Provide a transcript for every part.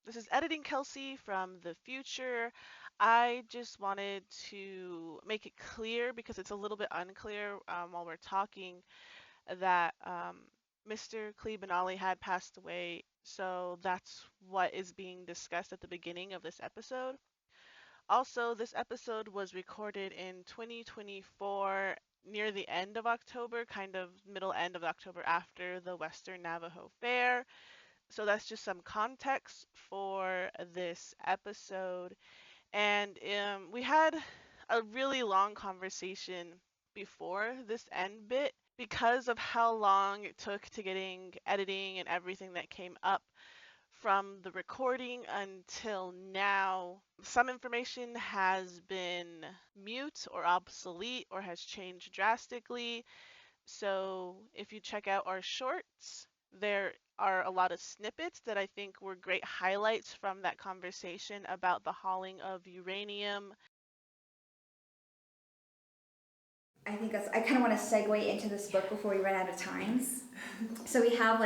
This is Editing Kelsey from the future. I just wanted to make it clear because it's a little bit unclear while we're talking that Mr. Klee Benally had passed away. So that's what is being discussed at the beginning of this episode. Also, this episode was recorded in 2024 near the end of October, kind of middle end of October after the Western Navajo Fair. So that's just some context for this episode. And we had a really long conversation before this end bit because of how long it took to getting editing and everything that came up from the recording until now. Some information has been mute or obsolete or has changed drastically. So if you check out our shorts, there are a lot of snippets that I think were great highlights from that conversation about the hauling of uranium. I think I kind of want to segue into this book before we run out of time. So we have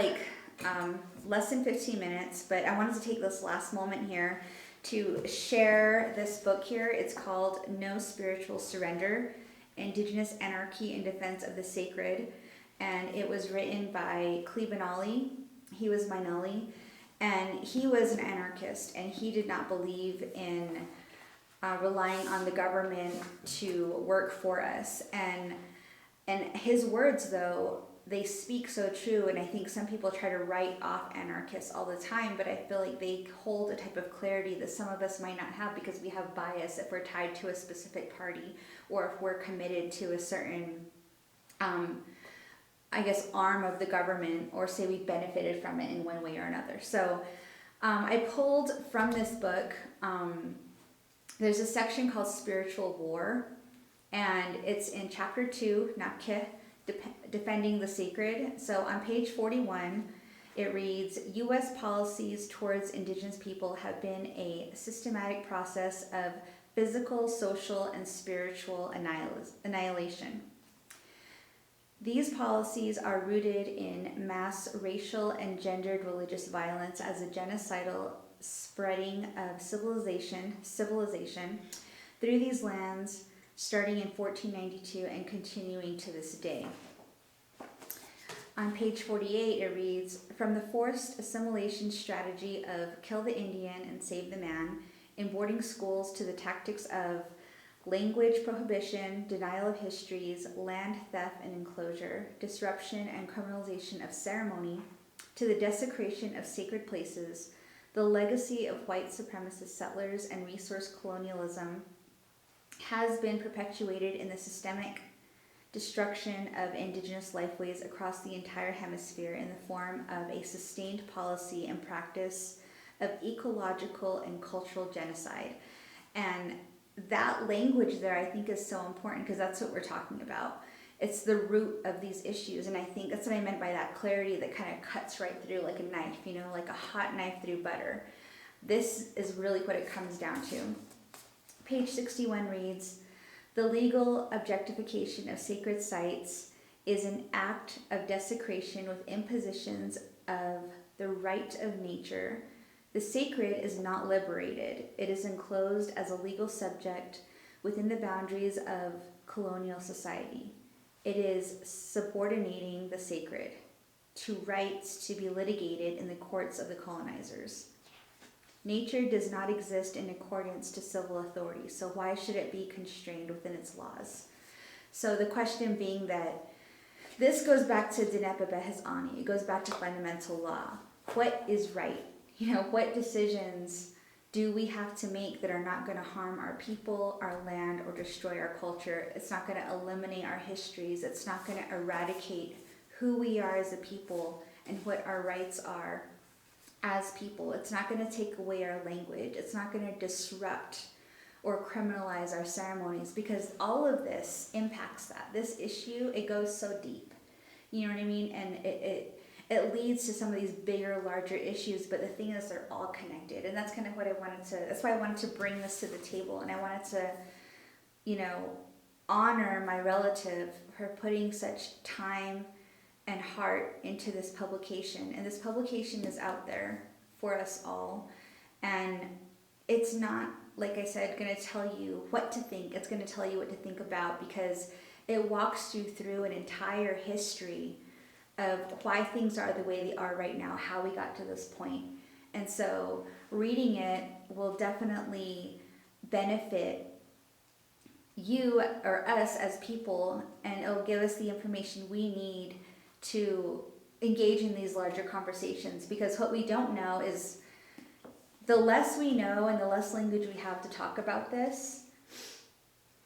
less than 15 minutes, but I wanted to take this last moment here to share this book here. It's called No Spiritual Surrender, Indigenous Anarchy in Defense of the Sacred. And it was written by Klee Benally. He was Benally, and he was an anarchist, and he did not believe in relying on the government to work for us. And his words, though, they speak so true, and I think some people try to write off anarchists all the time, but I feel like they hold a type of clarity that some of us might not have because we have bias if we're tied to a specific party or if we're committed to a certain arm of the government, or say we benefited from it in one way or another. So I pulled from this book, there's a section called Spiritual War, and it's in chapter 2, Napke, Defending the Sacred. So on page 41, it reads, U.S. policies towards Indigenous people have been a systematic process of physical, social, and spiritual annihilation. These policies are rooted in mass racial and gendered religious violence as a genocidal spreading of civilization through these lands, starting in 1492 and continuing to this day. On page 48, it reads, from the forced assimilation strategy of kill the Indian and save the man in boarding schools to the tactics of language prohibition, denial of histories, land theft and enclosure, disruption and criminalization of ceremony, to the desecration of sacred places, the legacy of white supremacist settlers and resource colonialism has been perpetuated in the systemic destruction of Indigenous lifeways across the entire hemisphere in the form of a sustained policy and practice of ecological and cultural genocide. And that language there, I think, is so important because that's what we're talking about. It's the root of these issues, and I think that's what I meant by that clarity that kind of cuts right through like a knife, like a hot knife through butter. This is really what it comes down to. Page 61 reads, the legal objectification of sacred sites is an act of desecration with impositions of the right of nature. The sacred is not liberated. It is enclosed as a legal subject within the boundaries of colonial society. It is subordinating the sacred to rights to be litigated in the courts of the colonizers. Nature does not exist in accordance to civil authority, so why should it be constrained within its laws? So the question being that this goes back to Dinepa Behezani, it goes back to fundamental law. What is right? What decisions do we have to make that are not going to harm our people, our land, or destroy our culture? It's not going to eliminate our histories. It's not going to eradicate who we are as a people and what our rights are as people. It's not going to take away our language. It's not going to disrupt or criminalize our ceremonies, because all of this impacts that. This issue, it goes so deep. You know what I mean? And it leads to some of these bigger, larger issues, but the thing is they're all connected. And that's kind of what that's why I wanted to bring this to the table. And I wanted to, honor my relative, her putting such time and heart into this publication. And this publication is out there for us all. And it's not, like I said, going to tell you what to think. It's going to tell you what to think about, because it walks you through an entire history of why things are the way they are right now, how we got to this point. And so reading it will definitely benefit you or us as people, and it'll give us the information we need to engage in these larger conversations. Because what we don't know is, the less we know and the less language we have to talk about this,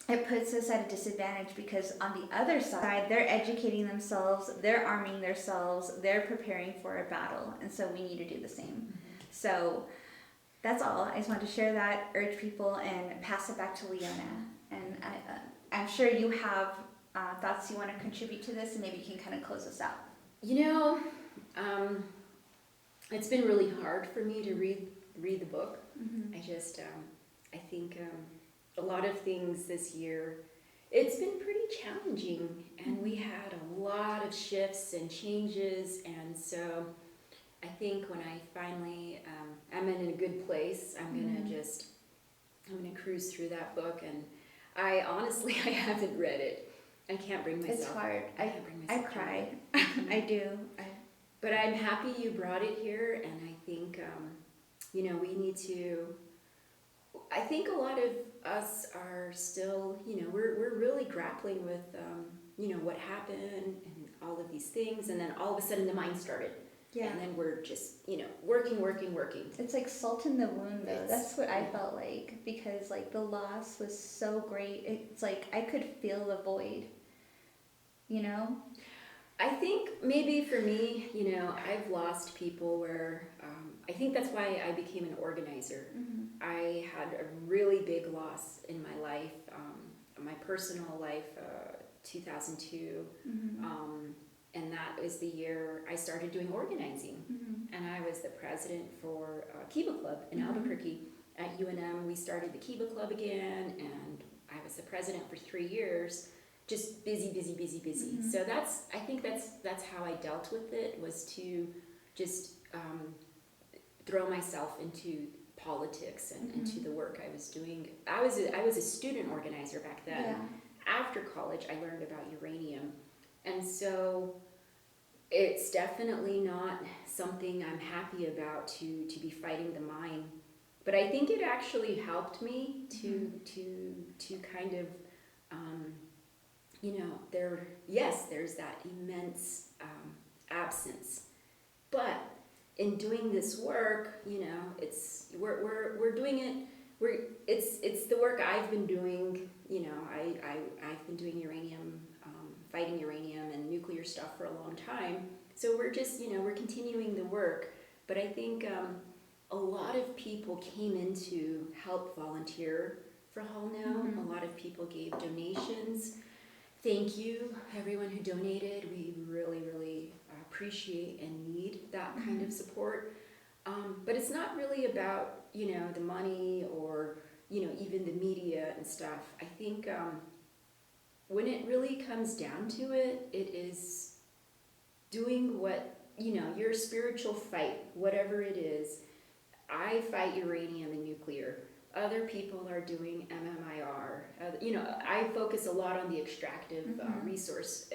it puts us at a disadvantage, because on the other side, they're educating themselves, they're arming themselves, they're preparing for a battle, and so we need to do the same. Mm-hmm. So that's all. I just wanted to share that, urge people, and pass it back to Leona. And I'm sure you have thoughts you want to contribute to this, and maybe you can kind of close us out. It's been really hard for me to read the book. Mm-hmm. I think a lot of things this year, it's been pretty challenging, and we had a lot of shifts and changes, and so I think when I finally am in a good place, I'm gonna cruise through that book. And I honestly, I haven't read it. I can't bring myself. It's hard. I can't bring myself. I cry. I do. But I'm happy you brought it here, and I think we need to. I think a lot of us are still, we're really grappling with, what happened and all of these things, and then all of a sudden the mind started. Yeah. And then we're just, working. It's like salt in the wound, though. That's what I felt like, because like the loss was so great. It's like I could feel the void. I think maybe for me, I've lost people where I think that's why I became an organizer. Mm-hmm. I had a really big loss in my life, my personal life, 2002. Mm-hmm. And that was the year I started doing organizing. Mm-hmm. And I was the president for Kiva Club in Mm-hmm. Albuquerque. At UNM, we started the Kiva Club again, and I was the president for 3 years. Just busy. Mm-hmm. So I think that's how I dealt with it, was to just throw myself into politics and Mm-hmm. into the work I was doing. I was a student organizer back then. Yeah. After college, I learned about uranium. And so it's definitely not something I'm happy about to be fighting the mine. But I think it actually helped me to kind of, there's that immense absence. But in doing this work, we're doing it. It's the work I've been doing. I've been doing uranium, fighting uranium and nuclear stuff for a long time. So we're just, we're continuing the work. But I think a lot of people came in to help volunteer for Hull now. Mm-hmm. A lot of people gave donations. Thank you, everyone who donated. We really, really appreciate and need that kind of support. But it's not really about, the money or, even the media and stuff. I think when it really comes down to it, it is doing what, your spiritual fight, whatever it is. I fight uranium and nuclear. Other people are doing MMIR. I focus a lot on the extractive resource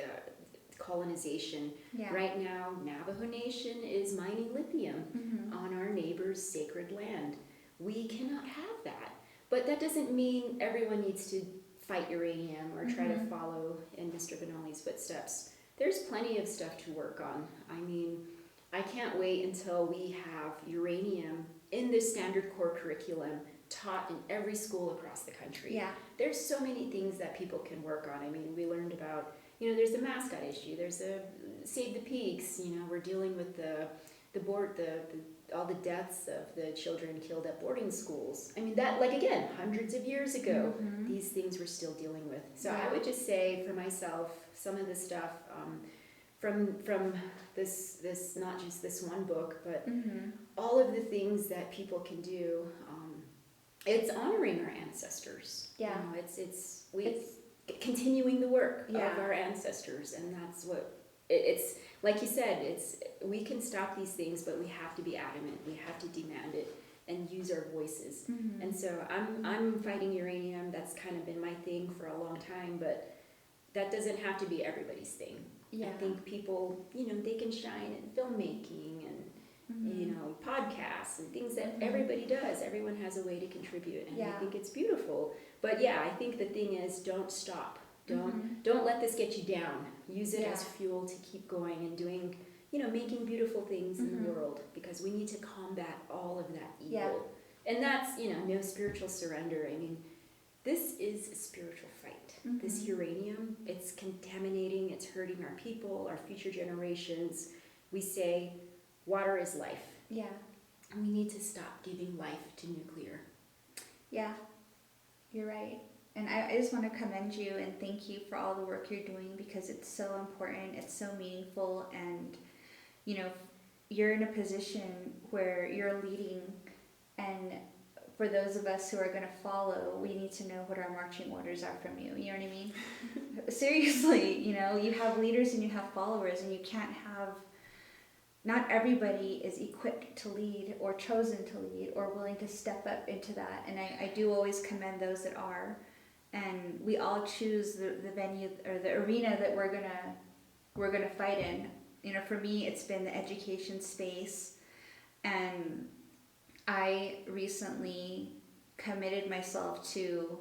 colonization. Yeah. Right now, Navajo Nation is mining lithium on our neighbor's sacred land. We cannot have that. But that doesn't mean everyone needs to fight uranium or try to follow in Mr. Benally's footsteps. There's plenty of stuff to work on. I mean, I can't wait until we have uranium in the standard core curriculum taught in every school across the country. Yeah. There's so many things that people can work on. I mean, we learned about, there's the mascot issue, there's a Save the Peaks, we're dealing with all the deaths of the children killed at boarding schools. I mean, that, again, hundreds of years ago, these things we're still dealing with. So I would just say for myself, some of the stuff from this, not just this one book, but all of the things that people can do, it's honoring our ancestors. Yeah. It's continuing the work of our ancestors, and that's what it's like you said. We can stop these things, but we have to be adamant. We have to demand it, and use our voices. Mm-hmm. And so I'm fighting uranium. That's kind of been my thing for a long time, but that doesn't have to be everybody's thing. Yeah. I think people, they can shine in filmmaking and podcasts and things that everybody does. Everyone has a way to contribute, and I think it's beautiful. But yeah, I think the thing is, don't stop. Don't let this get you down. Use it as fuel to keep going and doing, making beautiful things in the world, because we need to combat all of that evil. And that's, no spiritual surrender. I mean, this is a spiritual fight. This uranium, it's contaminating, it's hurting our people, our future generations. We say water is life. Yeah. And we need to stop giving life to nuclear. Yeah, you're right. And I just want to commend you and thank you for all the work you're doing, because it's so important, it's so meaningful, and you're in a position where you're leading, and for those of us who are going to follow, we need to know what our marching orders are from you. You know what I mean? Seriously, you have leaders and you have followers, and you can't have, not everybody is equipped to lead or chosen to lead or willing to step up into that. And I do always commend those that are. And we all choose the venue or the arena that we're gonna fight in. For me, it's been the education space, and I recently committed myself to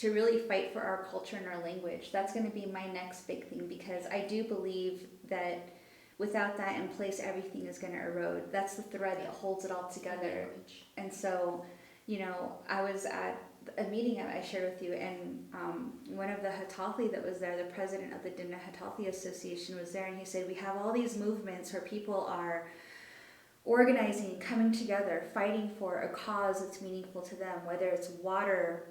really fight for our culture and our language. That's going to be my next big thing, because I do believe that without that in place, everything is going to erode. That's the thread that holds it all together. And so, I was at a meeting I shared with you, and one of the Hatathi that was there, the president of the Dinna Hatathi Association, was there, and he said, we have all these movements where people are organizing, coming together, fighting for a cause that's meaningful to them, whether it's water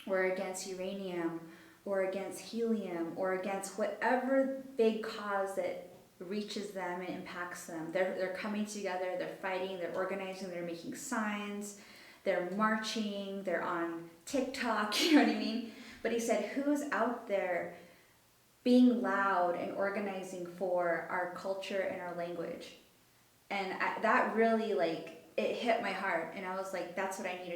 or against uranium or against helium or against whatever big cause that reaches them and impacts them. They're coming together, they're fighting, they're organizing, they're making signs, they're marching, they're on TikTok, you know what I mean? But he said, who's out there being loud and organizing for our culture and our language? And that really, it hit my heart. And I was like, that's what I need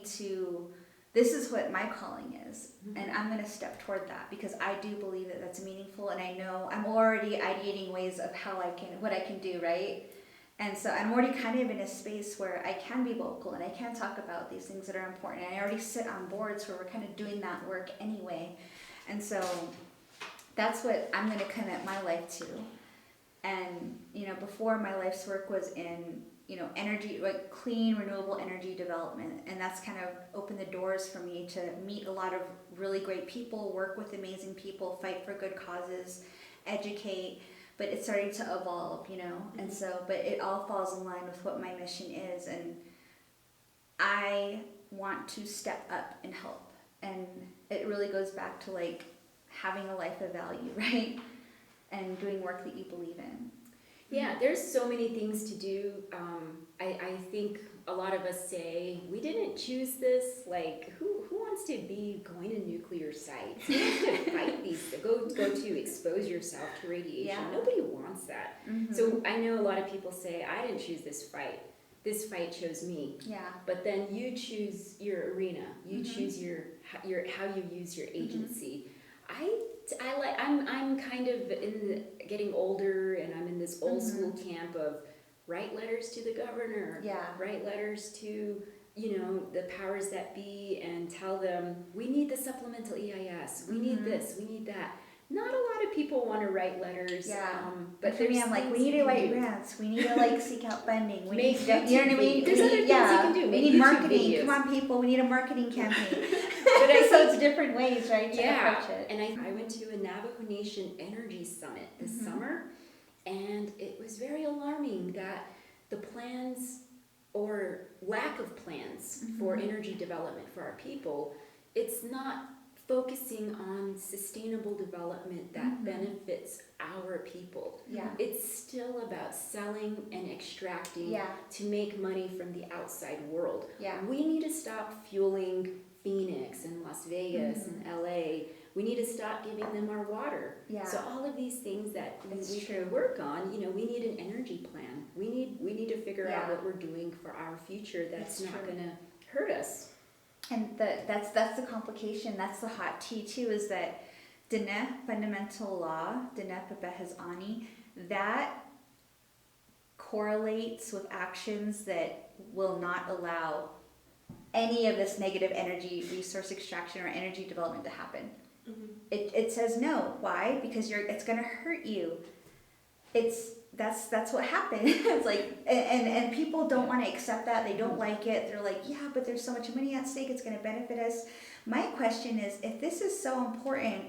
to do. This is what my calling is. And I'm going to step toward that, because I do believe that that's meaningful. And I know I'm already ideating ways of what I can do, right? And so I'm already kind of in a space where I can be vocal and I can talk about these things that are important. And I already sit on boards where we're kind of doing that work anyway. And so that's what I'm going to commit my life to. And, before, my life's work was in, energy, clean, renewable energy development. And that's kind of opened the doors for me to meet a lot of really great people, work with amazing people, fight for good causes, educate. But it's starting to evolve, And so, but it all falls in line with what my mission is. And I want to step up and help. And it really goes back to having a life of value, right? And doing work that you believe in. Yeah, there's so many things to do. I think a lot of us say, we didn't choose this. Who wants to be going to nuclear sites? Who wants to fight these? Go to expose yourself to radiation. Yeah. Nobody wants that. So I know a lot of people say, I didn't choose this fight. This fight chose me. Yeah. But then you choose your arena. You choose your how you use your agency. I'm kind of getting older, and I'm in this old school camp of write letters to the governor. Yeah. Write letters to the powers that be, and tell them we need the supplemental EIS. We need this. We need that. Not a lot of people want to write letters. Yeah. But for me, I'm we need to write grants. We need to seek out funding. We need to, you know what I mean? There's other things you can do. We need marketing. Videos. Come on, people. We need a marketing campaign. So it's different ways, right, to approach it. And I went to a Navajo Nation Energy Summit this summer, and it was very alarming that the plans or lack of plans for energy development for our people, it's not focusing on sustainable development that benefits our people. Yeah. It's still about selling and extracting to make money from the outside world. Yeah. We need to stop fueling Phoenix and Las Vegas and LA We need to stop giving them our water. Yeah. So all of these things that It's we true. can work on, we need an energy plan. We need to figure out Yeah. what we're doing for our future that's It's not true. going to hurt us. And that's the complication. That's the hot tea too, is that Diné, fundamental law, Diné Pepehezani, that correlates with actions that will not allow any of this negative energy resource extraction or energy development to happen. It says no. Why? Because it's going to hurt you. That's what happened. It's like, and people don't want to accept that. They don't like it. They're like, yeah, but there's so much money at stake. It's going to benefit us. My question is, if this is so important,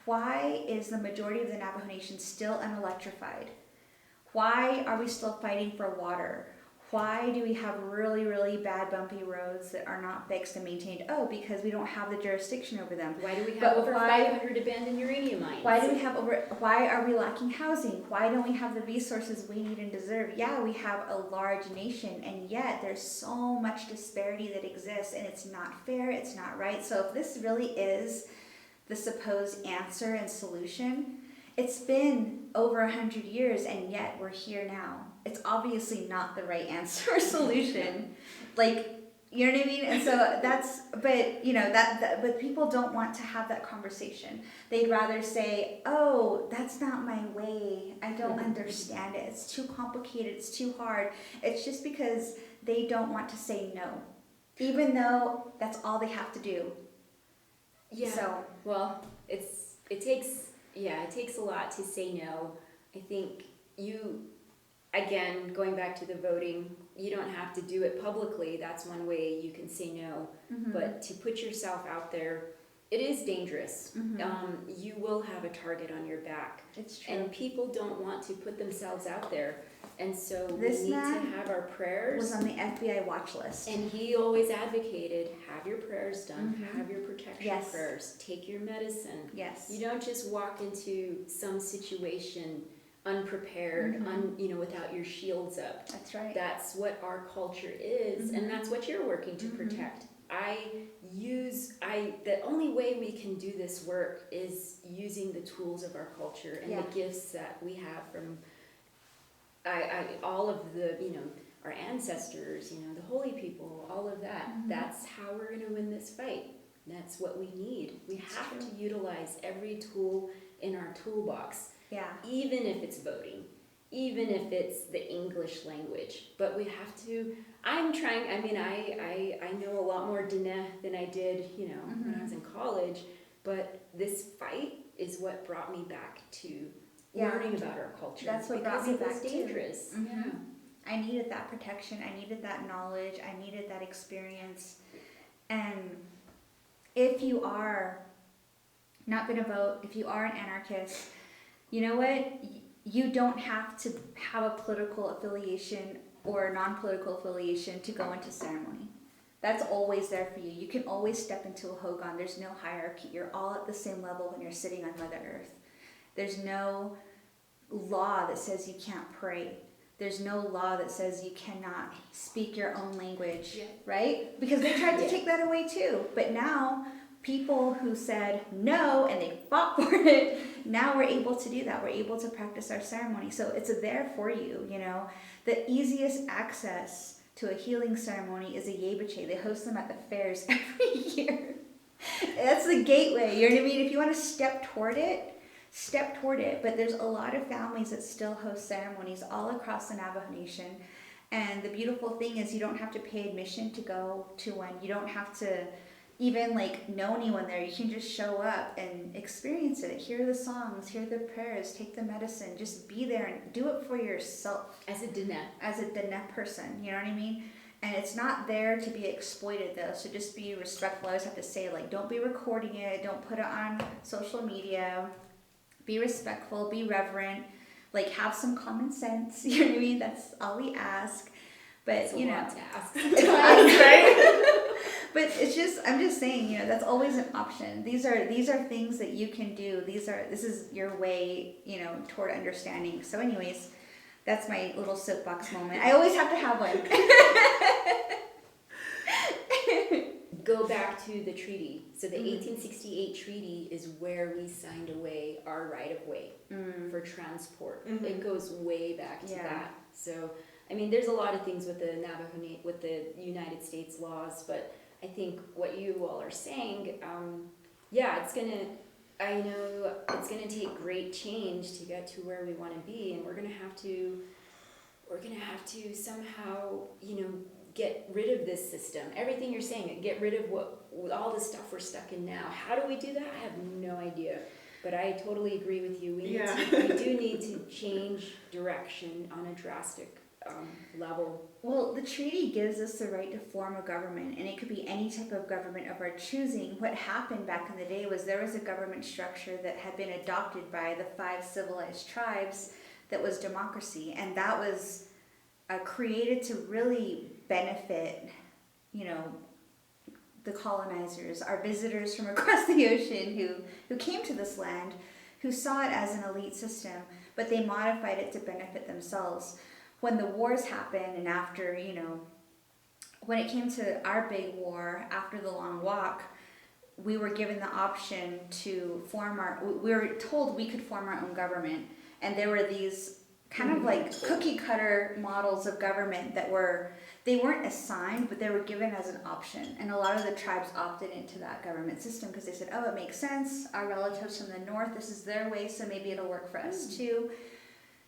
why is the majority of the Navajo Nation still unelectrified? Why are we still fighting for water? Why do we have really, really bad bumpy roads that are not fixed and maintained? Oh, because we don't have the jurisdiction over them. Why do we have But over why- 500 abandoned uranium mines? Why are we lacking housing? Why don't we have the resources we need and deserve? Yeah, we have a large nation, and yet there's so much disparity that exists, and it's not fair, it's not right. So if this really is the supposed answer and solution, it's been over 100 years, and yet we're here now. It's obviously not the right answer or solution. Like, you know what I mean? And so but people don't want to have that conversation. They'd rather say, oh, that's not my way. I don't understand it. It's too complicated. It's too hard. It's just because they don't want to say no, even though that's all they have to do. Yeah. So, well, it takes a lot to say no. I think again, going back to the voting, you don't have to do it publicly. That's one way you can say no. But to put yourself out there, it is dangerous. You will have a target on your back. it's true. And people don't want to put themselves out there. And so This we need man to have our prayers. was on the FBI watch list. And he always advocated, have your prayers done, have your protection Yes. prayers, take your medicine. Yes. You don't just walk into some situation unprepared, without your shields up. That's right. That's what our culture is, and that's what you're working to protect. The only way we can do this work is using the tools of our culture and Yeah. the gifts that we have from all of the, our ancestors, the holy people, all of that. That's how we're going to win this fight. That's what we need. We have to utilize every tool in our toolbox. Yeah. Even if it's voting, even if it's the English language, but we have to. I know a lot more Diné than I did, when I was in college, but this fight is what brought me back to learning about our culture. That's what because brought me it was back too. dangerous. Yeah. I needed that protection. I needed that knowledge. I needed that experience. And if you are not going to vote, if you are an anarchist, you know what? You don't have to have a political affiliation or a non-political affiliation to go into ceremony. That's always there for you. You can always step into a hogan. There's no hierarchy. You're all at the same level when you're sitting on Mother Earth. There's no law that says you can't pray. There's no law that says you cannot speak your own language, right? Because they tried to take that away too. But now, people who said no and they fought for it, now we're able to do that. We're able to practice our ceremony. So it's there for you, The easiest access to a healing ceremony is a yebache. They host them at the fairs every year. That's the gateway, you know what I mean? If you want to step toward it. But there's a lot of families that still host ceremonies all across the Navajo Nation. And the beautiful thing is you don't have to pay admission to go to one. You don't have to even know anyone there. You can just show up and experience it. Hear the songs, hear the prayers, take the medicine. Just be there and do it for yourself. As a Diné. As a Diné person, you know what I mean? And it's not there to be exploited though, so just be respectful. I always have to say, don't be recording it, don't put it on social media. Be respectful, be reverent, have some common sense, you know what I mean? That's all we ask. But It's a lot to ask. right? But I'm just saying, that's always an option. These are things that you can do. This is your way, toward understanding. So anyways, that's my little soapbox moment. I always have to have one. go back to the treaty. So the 1868 treaty is where we signed away our right of way for transport. It goes way back to that. So, I mean, there's a lot of things with the with the United States laws, but I think what you all are saying, I know it's gonna take great change to get to where we want to be, and we're gonna have to somehow, get rid of this system. Everything you're saying, get rid of all the stuff we're stuck in now. How do we do that? I have no idea. But I totally agree with you. We do need to change direction on a drastic level. Well, the treaty gives us the right to form a government, and it could be any type of government of our choosing. What happened back in the day was there was a government structure that had been adopted by the 5 civilized tribes that was democracy, and that was created to really benefit, the colonizers, our visitors from across the ocean who came to this land, who saw it as an elite system, but they modified it to benefit themselves. When the wars happened, and after, when it came to our big war, after the Long Walk, we were given the option to we were told we could form our own government. And there were these kind of like cookie cutter models of government they weren't assigned, but they were given as an option. And a lot of the tribes opted into that government system because they said, oh, it makes sense. Our relatives from the north, this is their way, so maybe it'll work for us too.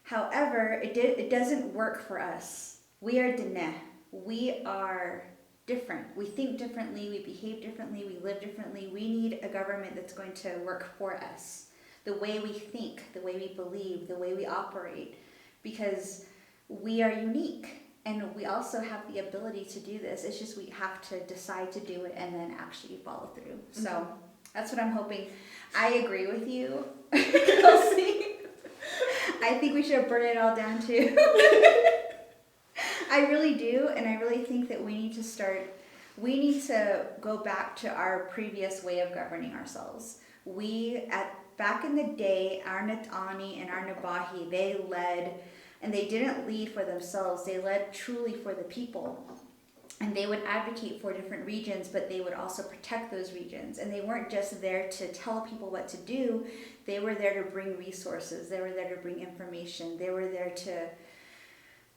However, it doesn't work for us. We are Diné. We are different. We think differently, we behave differently, we live differently. We need a government that's going to work for us. The way we think, the way we believe, the way we operate, because we are unique and we also have the ability to do this. It's just we have to decide to do it and then actually follow through. So that's what I'm hoping. I agree with you, Kelsey. I think we should burn it all down too. I really do, and I really think that we need to go back to our previous way of governing ourselves. Back in the day, our Natani and our Nabahi, they led, and they didn't lead for themselves, they led truly for the people. And they would advocate for different regions, but they would also protect those regions. And they weren't just there to tell people what to do, they were there to bring resources, they were there to bring information, they were there to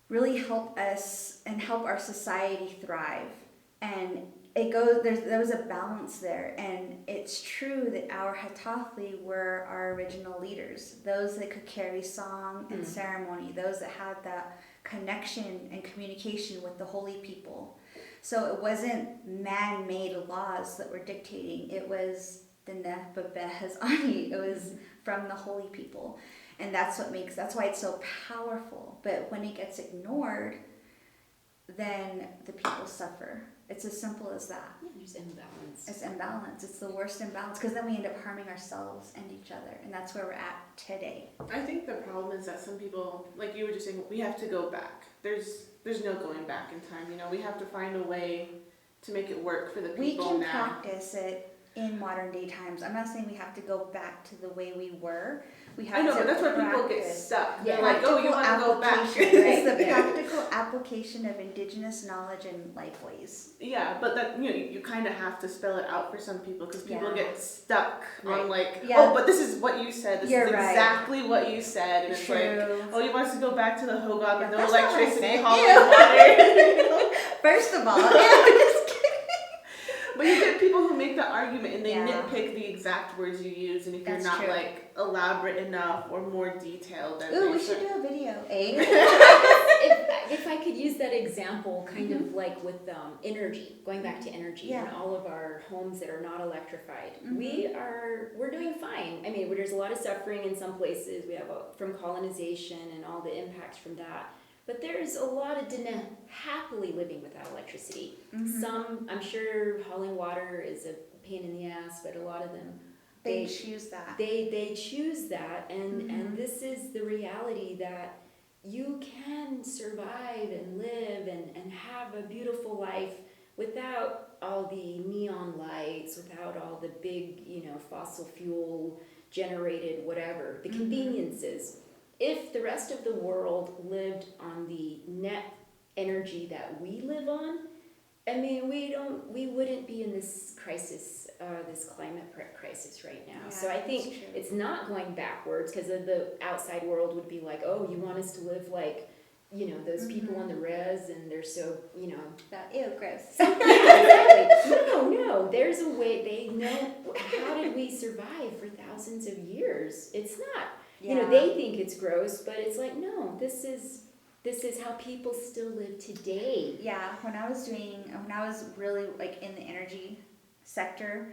really help us and help our society thrive. And there was a balance there, and it's true that our Hatathli were our original leaders, those that could carry song and ceremony, those that had that connection and communication with the holy people. So it wasn't man-made laws that were dictating, it was the Nehbabehazani, it was from the holy people. And that's why it's so powerful. But when it gets ignored, then the people suffer. It's as simple as that. Yeah, there's imbalance. It's imbalance. It's the worst imbalance because then we end up harming ourselves and each other, and that's where we're at today. I think the problem is that some people, like you were just saying, we have to go back. There's no going back in time. We have to find a way to make it work for the people now. We can practice it in modern day times. I'm not saying we have to go back to the way we were. We have but that's where people get stuck. Yeah, they're like, oh, you want to go back. Right? It's the practical application of indigenous knowledge and life ways. Yeah, but that you kind of have to spell it out for some people because people get stuck on but this is what you said. This is exactly what you said, and it's like, oh, you want us to go back to the Hogog with no electricity, hauling water. First of all, just kidding. But you get people who make the argument and they nitpick the exact words you use, and if you're not elaborate enough or more detailed, then we should do a video, eh? If I could use that example, kind of like with energy, going back to energy in all of our homes that are not electrified, we're doing fine. I mean, there's a lot of suffering in some places. We have from colonization and all the impacts from that. But there's a lot of Diné happily living without electricity. Some, I'm sure, hauling water is a pain in the ass, but a lot of them they choose that. They choose that, and this is the reality that you can survive and live and have a beautiful life without all the neon lights, without all the big, fossil fuel generated whatever, the conveniences. If the rest of the world lived on the net energy that we live on, I mean, we wouldn't be in this crisis, this climate crisis right now. So I think it's not going backwards, because the outside world would be like, oh, you want us to live like, those people on the res, and they're so, Ew, gross. Yeah, exactly. No, there's a way. They know, how did we survive for thousands of years? It's not, they think it's gross, but it's like, no, this is how people still live today. Yeah, when I was really like in the energy sector,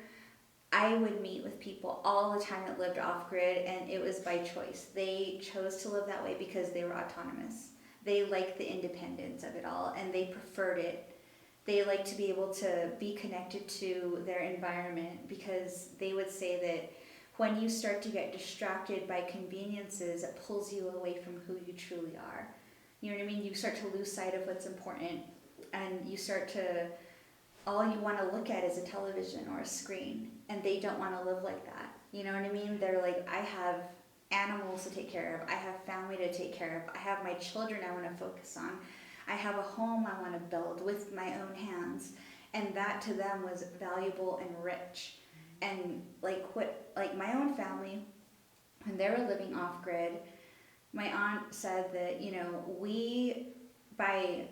I would meet with people all the time that lived off grid, and it was by choice. They chose to live that way because they were autonomous. They liked the independence of it all, and they preferred it. They liked to be able to be connected to their environment, because they would say that when you start to get distracted by conveniences, it pulls you away from who you truly are. You know what I mean? You start to lose sight of what's important, and you start to, all you want to look at is a television or a screen, and they don't want to live like that. You know what I mean? They're like, I have animals to take care of, I have family to take care of, I have my children I want to focus on, I have a home I want to build with my own hands, and that to them was valuable and rich. And like my own family, when they were living off grid, my aunt said that, we, by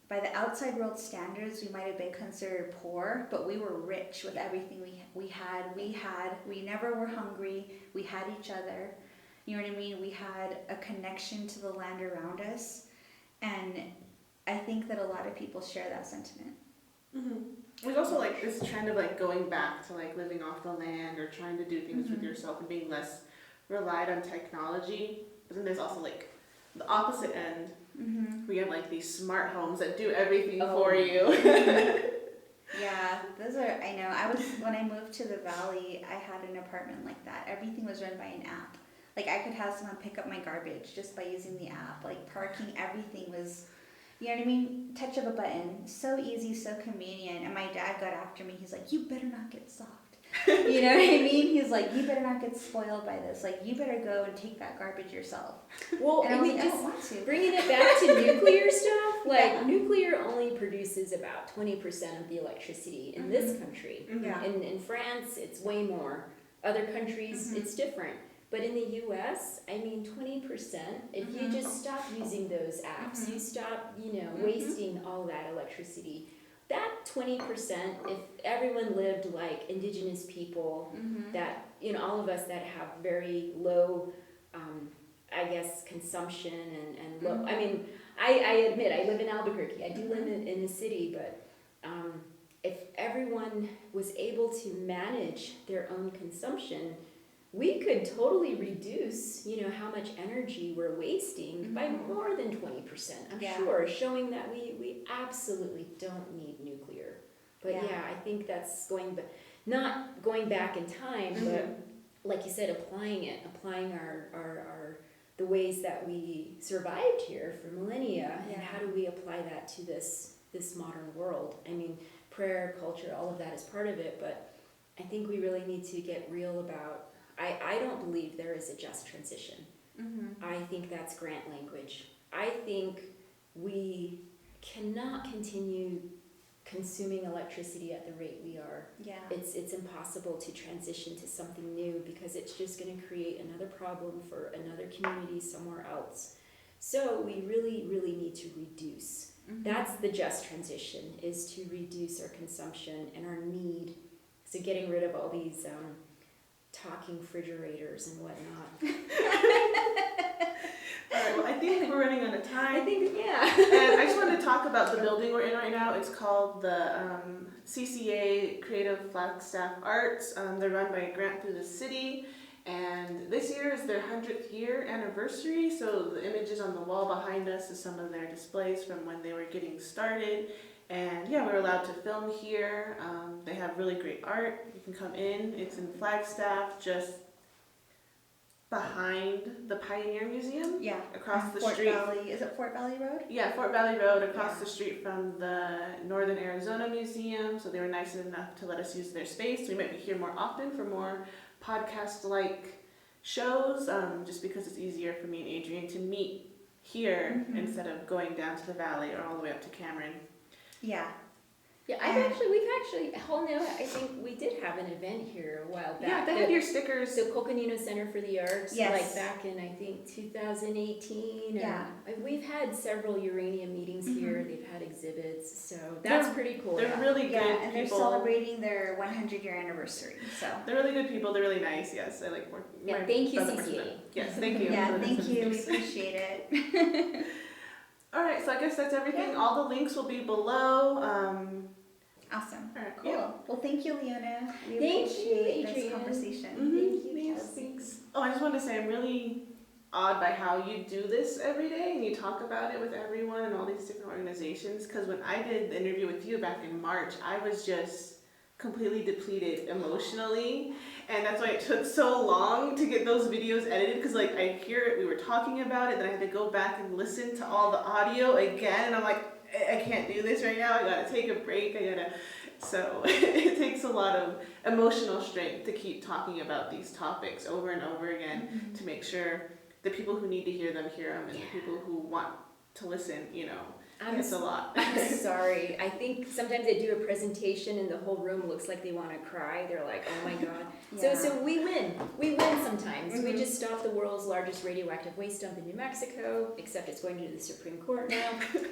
the outside world standards, we might have been considered poor, but we were rich with everything we never were hungry, we had each other. You know what I mean? We had a connection to the land around us, and I think that a lot of people share that sentiment. Mm-hmm. There's also like this trend of like going back to like living off the land, or trying to do things with yourself and being less relied on technology. But then there's also like the opposite end. We have like these smart homes that do everything for you. Yeah, those are, I know. When I moved to the valley, I had an apartment like that. Everything was run by an app. Like, I could have someone pick up my garbage just by using the app. Like, parking, everything was, you know what I mean? Touch of a button. So easy, so convenient. And my dad got after me. He's like, you better not get soft. You know what I mean? He's like, you better not get spoiled by this. Like, you better go and take that garbage yourself. Well, and I mean, like, I don't want to. Bringing it back to nuclear stuff, like, nuclear only produces about 20% of the electricity in this country. In France, it's way more. Other countries, it's different. But in the U.S., I mean, 20%, if you just stop using those apps, you stop, wasting all that electricity, that 20%, if everyone lived like indigenous people, that, all of us that have very low, I guess, consumption and low, I mean, I admit, I live in Albuquerque, I do live in the city, but if everyone was able to manage their own consumption, we could totally reduce, how much energy we're wasting by more than 20%, I'm sure, showing that we absolutely don't need nuclear. But I think that's not going back in time, but like you said, applying our the ways that we survived here for millennia, and how do we apply that to this modern world? I mean, prayer, culture, all of that is part of it, but I think we really need to get real about, I don't believe there is a just transition. I think that's grant language. I think we cannot continue consuming electricity at the rate we are. It's impossible to transition to something new, because it's just going to create another problem for another community somewhere else. So we really, really need to reduce. That's the just transition, is to reduce our consumption and our need. So getting rid of all these talking refrigerators and whatnot. Alright, well, I think we're running out of time. I think, And I just want to talk about the building we're in right now. It's called the CCA Creative Flagstaff Arts. They're run by a grant through the city. And this year is their 100th year anniversary, so the images on the wall behind us is some of their displays from when they were getting started. And we're allowed to film here. They have really great art. You can come in. It's in Flagstaff, just behind the Pioneer Museum. Across the Fort street. Valley. Is it Fort Valley Road? Yeah, Fort Valley Road, across the street from the Northern Arizona Museum. So they were nice enough to let us use their space. We might be here more often for more podcast-like shows, just because it's easier for me and Adrian to meet here instead of going down to the valley or all the way up to Cameron. Yeah, And we've actually, hell no, I think we did have an event here a while Yeah, back. they have your stickers. The Coconino Center for the Arts, Yes. like back in, I think, 2018. Yeah. We've had several uranium meetings Mhm. here, they've had exhibits, so that's pretty cool. They're really good yeah, and they're people. celebrating their 100-year anniversary. So They're really good people. They're really nice. Yes, I like working. Yeah, my thank you, brother works with CCA. them. Yes, thank you. yeah, for the thank you. We nice. appreciate it. All right, so I guess that's everything. Yeah. All the links will be below. Awesome. All right, Cool. yeah. Well, thank you, Leona. We Thank you, appreciate this Adrienne. conversation. Thank you, Yes, Kelsey. thanks. Oh, I just wanted to say I'm really awed by how you do this every day and you talk about it with everyone and all these different organizations. Because when I did the interview with you back in March, I was just completely depleted emotionally, and that's why it took so long to get those videos edited. Because like I hear it, we were talking about it, then I had to go back and listen to all the audio again, and I'm like, I can't do this right now. I gotta take a break. So it takes a lot of emotional strength to keep talking about these topics over and over again to make sure the people who need to hear them hear them, and the people who want to listen, it's a lot. I'm sorry. I think sometimes they do a presentation and the whole room looks like they want to cry. They're like, oh my God. Yeah. So we win. We win sometimes. We just stopped the world's largest radioactive waste dump in New Mexico, except it's going to the Supreme Court now.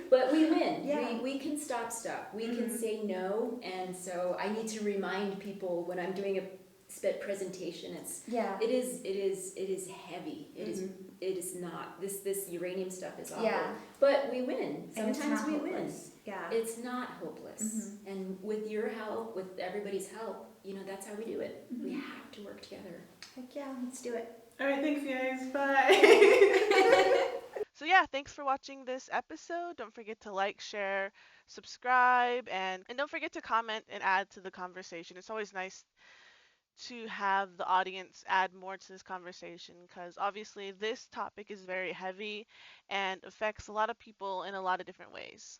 But we win. Yeah. We can stop stuff. We can say no. And so I need to remind people when I'm doing a sped presentation, Yeah. it is heavy. It is not. This uranium stuff is awful. Yeah. But we win. And it's Sometimes not we hopeless. win. Yeah. It's not hopeless. And with your help, with everybody's help, that's how we do it. We have to work together. Heck yeah, let's do it. All right, thanks guys. Bye. So yeah, thanks for watching this episode. Don't forget to like, share, subscribe, and don't forget to comment and add to the conversation. It's always nice to have the audience add more to this conversation, because obviously this topic is very heavy and affects a lot of people in a lot of different ways.